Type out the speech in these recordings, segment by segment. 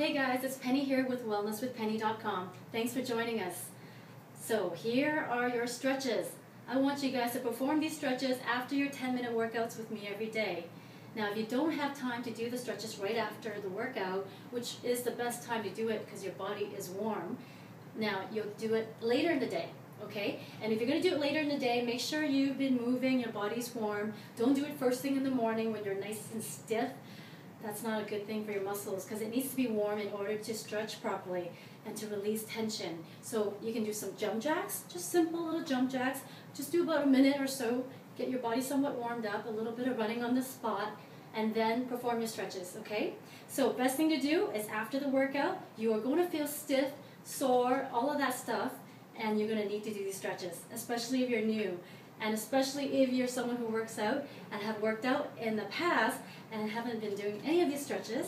Hey guys, it's Penny here with wellnesswithpenny.com. Thanks for joining us. So here are your stretches. I want you guys to perform these stretches after your 10-minute workouts with me every day. Now if you don't have time to do the stretches right after the workout, which is the best time to do it because your body is warm, now you'll do it later in the day. Okay? And if you're going to do it later in the day, make sure you've been moving, your body's warm. Don't do it first thing in the morning when you're nice and stiff. That's not a good thing for your muscles because it needs to be warm in order to stretch properly and to release tension. So you can do some jump jacks, just simple little jump jacks. Just do about a minute or so, get your body somewhat warmed up, a little bit of running on the spot, and then perform your stretches, okay? So best thing to do is after the workout, you are going to feel stiff, sore, all of that stuff, and you're going to need to do these stretches, especially if you're new. And especially if you're someone who works out and have worked out in the past and haven't been doing any of these stretches,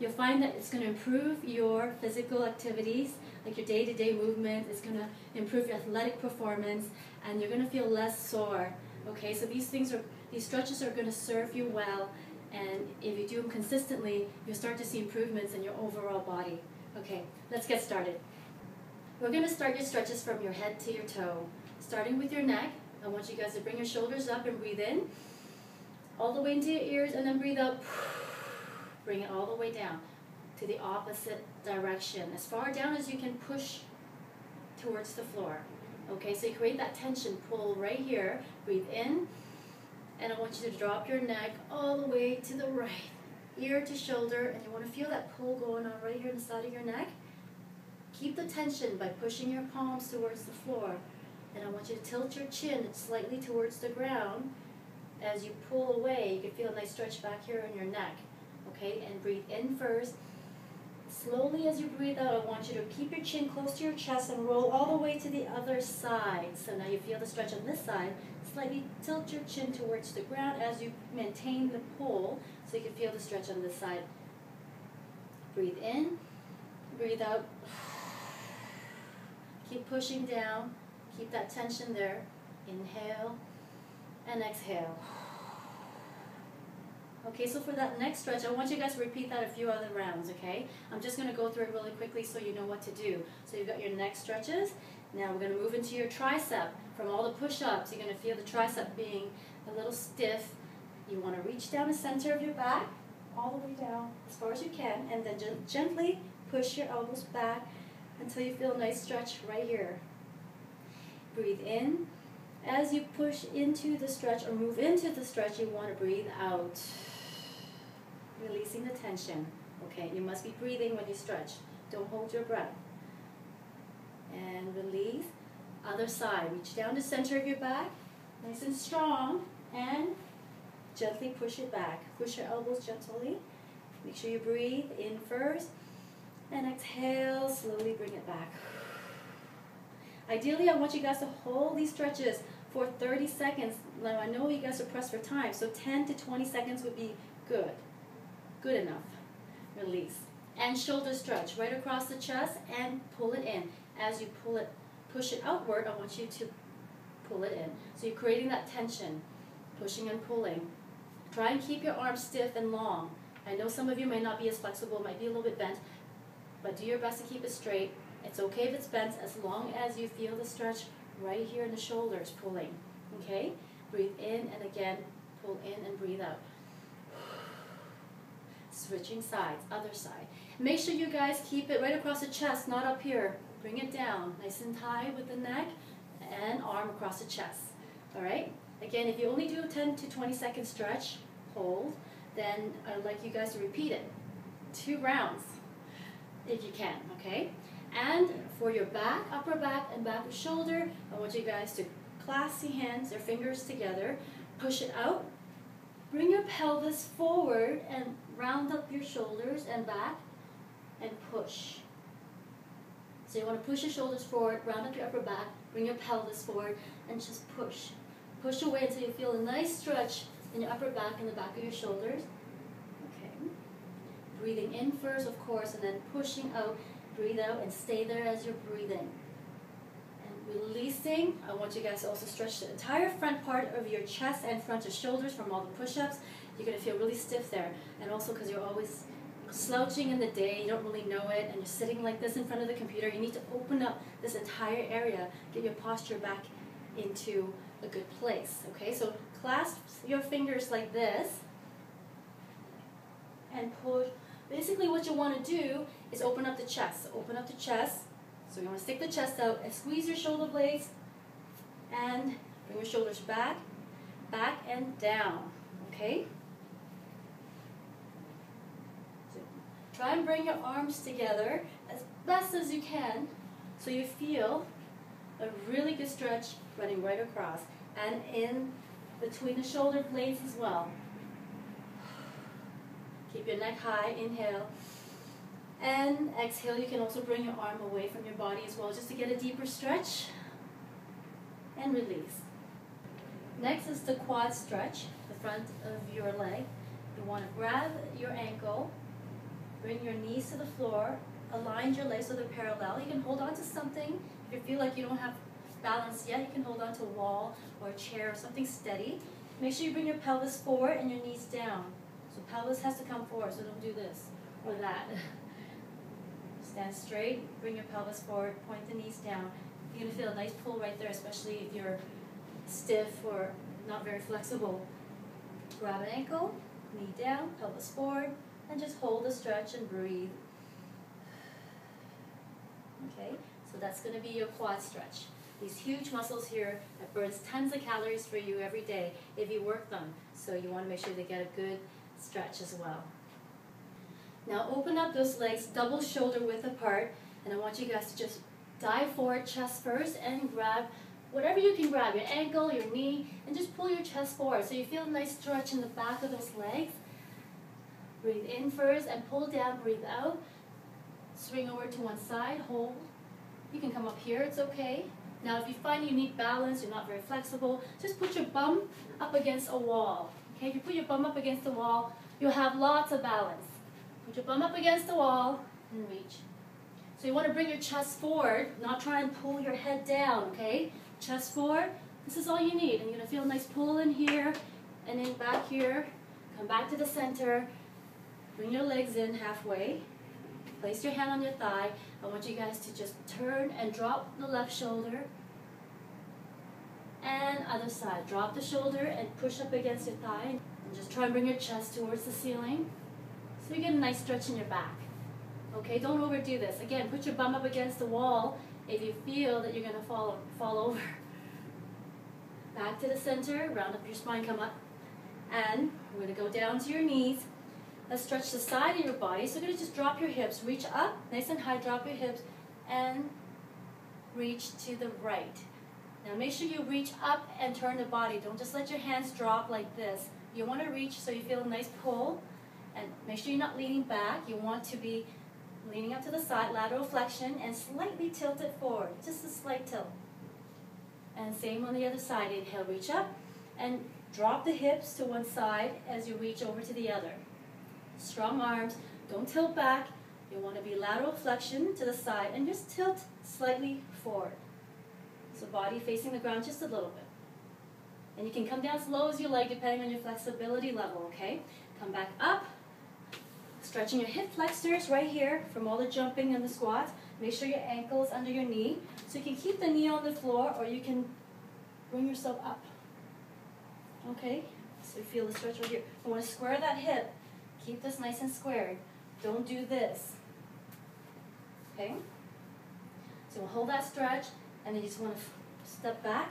you'll find that it's going to improve your physical activities, like your day-to-day movement. It's going to improve your athletic performance, and you're going to feel less sore. Okay, so these stretches are going to serve you well, and if you do them consistently, you'll start to see improvements in your overall body. Okay, let's get started. We're going to start your stretches from your head to your toe, starting with your neck. I want you guys to bring your shoulders up and breathe in, all the way into your ears, and then breathe out. Bring it all the way down to the opposite direction, as far down as you can push towards the floor. Okay, so you create that tension, pull right here, breathe in, and I want you to drop your neck all the way to the right, ear to shoulder, and you want to feel that pull going on right here on the side of your neck. Keep the tension by pushing your palms towards the floor. And I want you to tilt your chin slightly towards the ground. As you pull away, you can feel a nice stretch back here on your neck. Okay, and breathe in first. Slowly as you breathe out, I want you to keep your chin close to your chest and roll all the way to the other side. So now you feel the stretch on this side. Slightly tilt your chin towards the ground as you maintain the pull, so you can feel the stretch on this side. Breathe in, breathe out. Keep pushing down. Keep that tension there. Inhale and exhale. Okay, so for that next stretch, I want you guys to repeat that a few other rounds, okay? I'm just going to go through it really quickly so you know what to do. So you've got your neck stretches. Now we're going to move into your tricep. From all the push-ups, you're going to feel the tricep being a little stiff. You want to reach down the center of your back, all the way down as far as you can, and then gently push your elbows back until you feel a nice stretch right here. Breathe in. As you push into the stretch or move into the stretch, you want to breathe out, releasing the tension. Okay, you must be breathing when you stretch. Don't hold your breath. And release. Other side. Reach down the center of your back, nice and strong, and gently push it back. Push your elbows gently. Make sure you breathe in first, and exhale. Slowly bring it back. Ideally, I want you guys to hold these stretches for 30 seconds. Now, I know you guys are pressed for time, so 10 to 20 seconds would be good. Good enough. Release. And shoulder stretch right across the chest and pull it in. As you pull it, push it outward, I want you to pull it in. So you're creating that tension, pushing and pulling. Try and keep your arms stiff and long. I know some of you may not be as flexible, might be a little bit bent, but do your best to keep it straight. It's okay if it's bent as long as you feel the stretch right here in the shoulders pulling. Okay? Breathe in and again, pull in and breathe out. Switching sides, other side. Make sure you guys keep it right across the chest, not up here. Bring it down, nice and tight with the neck and arm across the chest. Alright? Again, if you only do a 10 to 20 second stretch, hold, then I'd like you guys to repeat it. 2 rounds, if you can, okay? And for your back, upper back, and back of shoulder, I want you guys to clasp your hands, your fingers together, push it out, bring your pelvis forward, and round up your shoulders and back, and push. So you want to push your shoulders forward, round up your upper back, bring your pelvis forward, and just push. Push away until you feel a nice stretch in your upper back and the back of your shoulders. Okay. Breathing in first, of course, and then pushing out. Breathe out and stay there as you're breathing. And releasing, I want you guys to also stretch the entire front part of your chest and front of shoulders from all the push-ups. You're going to feel really stiff there. And also because you're always slouching in the day, you don't really know it, and you're sitting like this in front of the computer, you need to open up this entire area, get your posture back into a good place. Okay, so clasp your fingers like this and push. Basically what you want to do is open up the chest. Open up the chest. So you want to stick the chest out and squeeze your shoulder blades and bring your shoulders back, back and down. Okay? So try and bring your arms together as best as you can so you feel a really good stretch running right across and in between the shoulder blades as well. Keep your neck high, inhale, and exhale. You can also bring your arm away from your body as well just to get a deeper stretch, and release. Next is the quad stretch, the front of your leg. You want to grab your ankle, bring your knees to the floor, align your legs so they're parallel. You can hold on to something. If you feel like you don't have balance yet, you can hold on to a wall or a chair or something steady. Make sure you bring your pelvis forward and your knees down. So pelvis has to come forward, so don't do this or that. Stand straight, bring your pelvis forward, point the knees down. You're going to feel a nice pull right there, especially if you're stiff or not very flexible. Grab an ankle, knee down, pelvis forward, and just hold the stretch and breathe. Okay, so that's going to be your quad stretch. These huge muscles here that burns tons of calories for you every day if you work them. So you want to make sure they get a good stretch as well. Now open up those legs double shoulder width apart, and I want you guys to just dive forward chest first and grab whatever you can grab, your ankle, your knee, and just pull your chest forward so you feel a nice stretch in the back of those legs. Breathe in first and pull down, breathe out. Swing over to one side, hold. You can come up here, it's okay. Now if you find you need balance, you're not very flexible, just put your bum up against a wall. Okay, if you put your bum up against the wall, you'll have lots of balance. Put your bum up against the wall and reach. So you want to bring your chest forward, not try and pull your head down, okay? Chest forward, this is all you need. And you're going to feel a nice pull in here and then back here. Come back to the center. Bring your legs in halfway. Place your hand on your thigh. I want you guys to just turn and drop the left shoulder. And other side. Drop the shoulder and push up against your thigh. And just try and bring your chest towards the ceiling. So you get a nice stretch in your back. Okay, don't overdo this. Again, put your bum up against the wall if you feel that you're going to fall over. Back to the center, round up your spine, come up. And we're going to go down to your knees. Let's stretch the side of your body. So you're going to just drop your hips. Reach up, nice and high, drop your hips, and reach to the right. Now make sure you reach up and turn the body. Don't just let your hands drop like this. You want to reach so you feel a nice pull. And make sure you're not leaning back. You want to be leaning up to the side, lateral flexion, and slightly tilt it forward. Just a slight tilt. And same on the other side. Inhale, reach up, and drop the hips to one side as you reach over to the other. Strong arms. Don't tilt back. You want to be lateral flexion to the side, and just tilt slightly forward. So body facing the ground just a little bit. And you can come down as low as you like, depending on your flexibility level, okay? Come back up. Stretching your hip flexors right here from all the jumping and the squats. Make sure your ankle is under your knee. So you can keep the knee on the floor or you can bring yourself up. Okay? So you feel the stretch right here. You want to square that hip. Keep this nice and squared. Don't do this. Okay? So we'll hold that stretch and then you just want to step back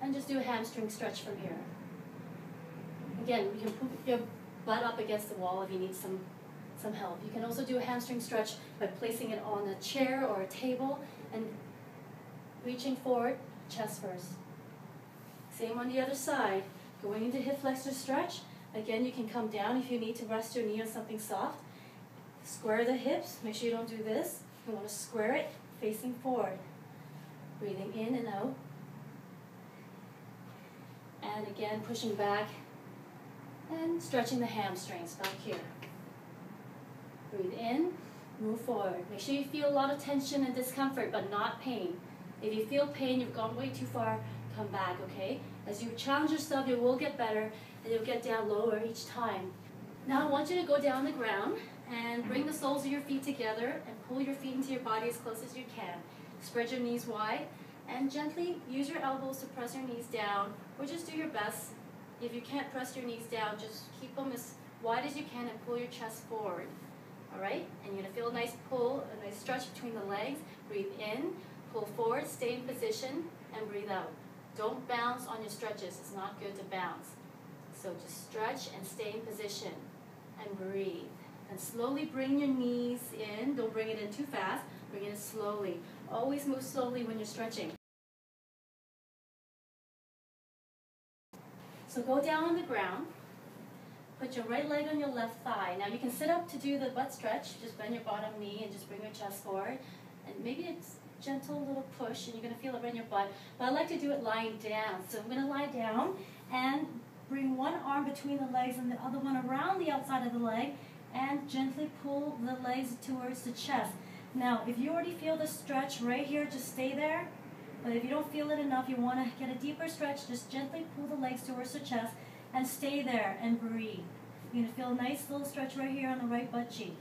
and just do a hamstring stretch from here. Again, you can put your butt up against the wall if you need some help. You can also do a hamstring stretch by placing it on a chair or a table and reaching forward, chest first. Same on the other side. Going into hip flexor stretch. Again, you can come down if you need to rest your knee on something soft. Square the hips. Make sure you don't do this. You want to square it facing forward. Breathing in and out. And again, pushing back and stretching the hamstrings back here. Breathe in, move forward. Make sure you feel a lot of tension and discomfort, but not pain. If you feel pain, you've gone way too far, come back, okay? As you challenge yourself, you will get better, and you'll get down lower each time. Now I want you to go down on the ground and bring the soles of your feet together and pull your feet into your body as close as you can. Spread your knees wide and gently use your elbows to press your knees down, or just do your best. If you can't press your knees down, just keep them as wide as you can and pull your chest forward. All right? And you're going to feel a nice pull, a nice stretch between the legs. Breathe in, pull forward, stay in position, and breathe out. Don't bounce on your stretches. It's not good to bounce. So just stretch and stay in position and breathe. And slowly bring your knees in. Don't bring it in too fast. Bring it in slowly. Always move slowly when you're stretching. So go down on the ground. Put your right leg on your left thigh. Now you can sit up to do the butt stretch. Just bend your bottom knee and just bring your chest forward. And maybe it's a gentle little push and you're going to feel it right in your butt. But I like to do it lying down. So I'm going to lie down and bring one arm between the legs and the other one around the outside of the leg and gently pull the legs towards the chest. Now if you already feel the stretch right here, just stay there. But if you don't feel it enough, you want to get a deeper stretch, just gently pull the legs towards the chest and stay there and breathe. You're going to feel a nice little stretch right here on the right butt cheek.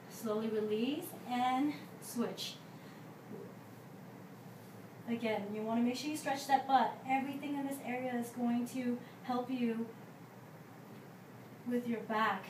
Slowly release and switch. Again, you want to make sure you stretch that butt. Everything in this area is going to help you with your back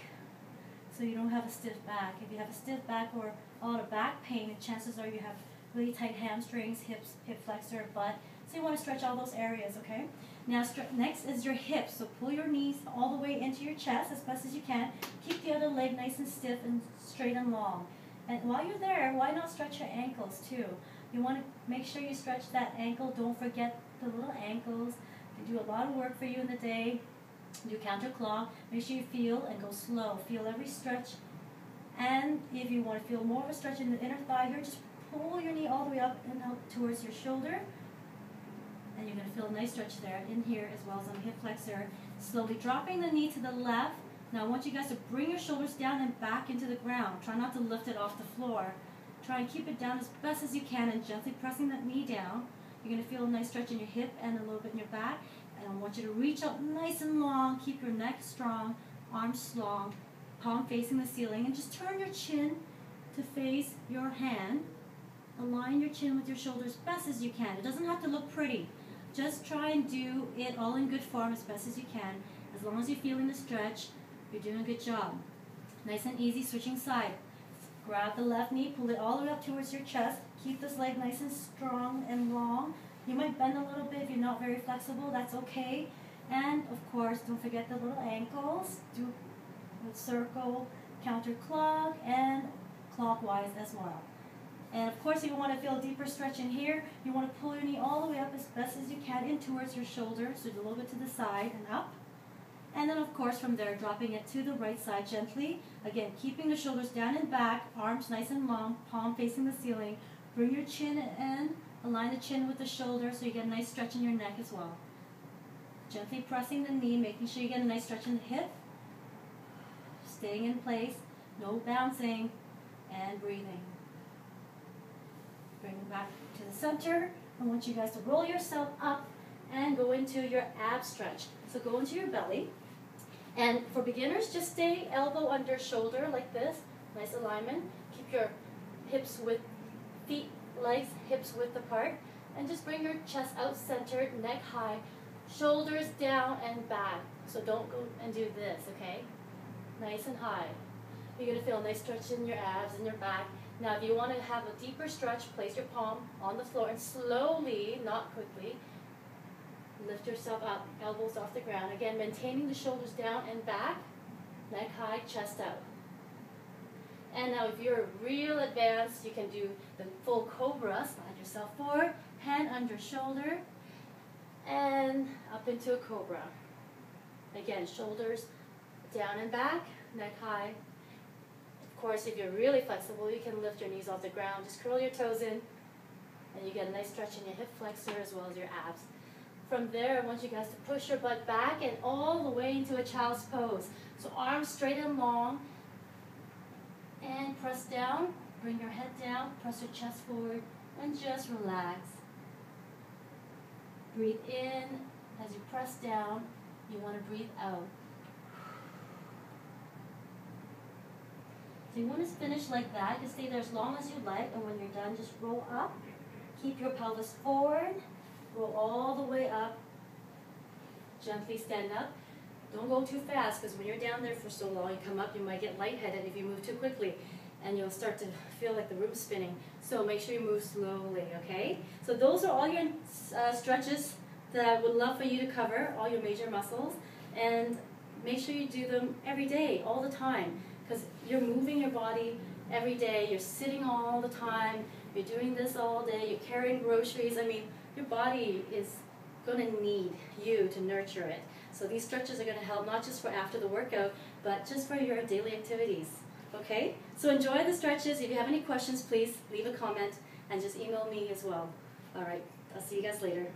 so you don't have a stiff back. If you have a stiff back or a lot of back pain, chances are you have really tight hamstrings, hips, hip flexor, butt. So you want to stretch all those areas, okay? Now next is your hips. So pull your knees all the way into your chest as best as you can. Keep the other leg nice and stiff and straight and long. And while you're there, why not stretch your ankles too? You want to make sure you stretch that ankle. Don't forget the little ankles. They do a lot of work for you in the day. Do counterclock. Make sure you feel and go slow. Feel every stretch. And if you want to feel more of a stretch in the inner thigh here, just pull your knee all the way up and out towards your shoulder. And you're going to feel a nice stretch there in here as well as on the hip flexor. Slowly dropping the knee to the left. Now I want you guys to bring your shoulders down and back into the ground. Try not to lift it off the floor. Try and keep it down as best as you can and gently pressing that knee down. You're going to feel a nice stretch in your hip and a little bit in your back. And I want you to reach up nice and long. Keep your neck strong, arms long, palm facing the ceiling. And just turn your chin to face your hand. Align your chin with your shoulders best as you can. It doesn't have to look pretty. Just try and do it all in good form as best as you can. As long as you're feeling the stretch, you're doing a good job. Nice and easy, switching side. Grab the left knee, pull it all the way up towards your chest. Keep this leg nice and strong and long. You might bend a little bit if you're not very flexible, that's okay. And of course, don't forget the little ankles. Do a circle, counterclock, and clockwise as well. And of course, if you want to feel a deeper stretch in here, you want to pull your knee all the way up as best as you can in towards your shoulder, so a little bit to the side and up. And then of course from there, dropping it to the right side gently. Again, keeping the shoulders down and back, arms nice and long, palm facing the ceiling. Bring your chin in, align the chin with the shoulder so you get a nice stretch in your neck as well. Gently pressing the knee, making sure you get a nice stretch in the hip. Staying in place, no bouncing, and breathing. Bring it back to the center. I want you guys to roll yourself up and go into your ab stretch. So go into your belly. And for beginners, just stay elbow under shoulder like this. Nice alignment. Keep your hips width, feet, legs, hips width apart. And just bring your chest out centered, neck high, shoulders down and back. So don't go and do this, okay? Nice and high. You're going to feel a nice stretch in your abs and your back. Now if you want to have a deeper stretch, place your palm on the floor and slowly, not quickly, lift yourself up, elbows off the ground. Again, maintaining the shoulders down and back, neck high, chest out. And now if you're real advanced, you can do the full cobra. Slide yourself forward, hand under shoulder, and up into a cobra. Again, shoulders down and back, neck high. Of course, if you're really flexible, you can lift your knees off the ground. Just curl your toes in, and you get a nice stretch in your hip flexor as well as your abs. From there, I want you guys to push your butt back and all the way into a child's pose. So arms straight and long, and press down. Bring your head down, press your chest forward, and just relax. Breathe in. As you press down, you want to breathe out. So you want to finish like that. You stay there as long as you like, and when you're done, just roll up. Keep your pelvis forward. Roll all the way up. Gently stand up. Don't go too fast, because when you're down there for so long, you come up, you might get lightheaded if you move too quickly, and you'll start to feel like the room's spinning. So make sure you move slowly, okay? So those are all your stretches that I would love for you to cover, all your major muscles, and make sure you do them every day, all the time, because you're moving your body every day, you're sitting all the time, you're doing this all day, you're carrying groceries. I mean, your body is going to need you to nurture it. So these stretches are going to help not just for after the workout, but just for your daily activities. Okay? So enjoy the stretches. If you have any questions, please leave a comment and just email me as well. All right. I'll see you guys later.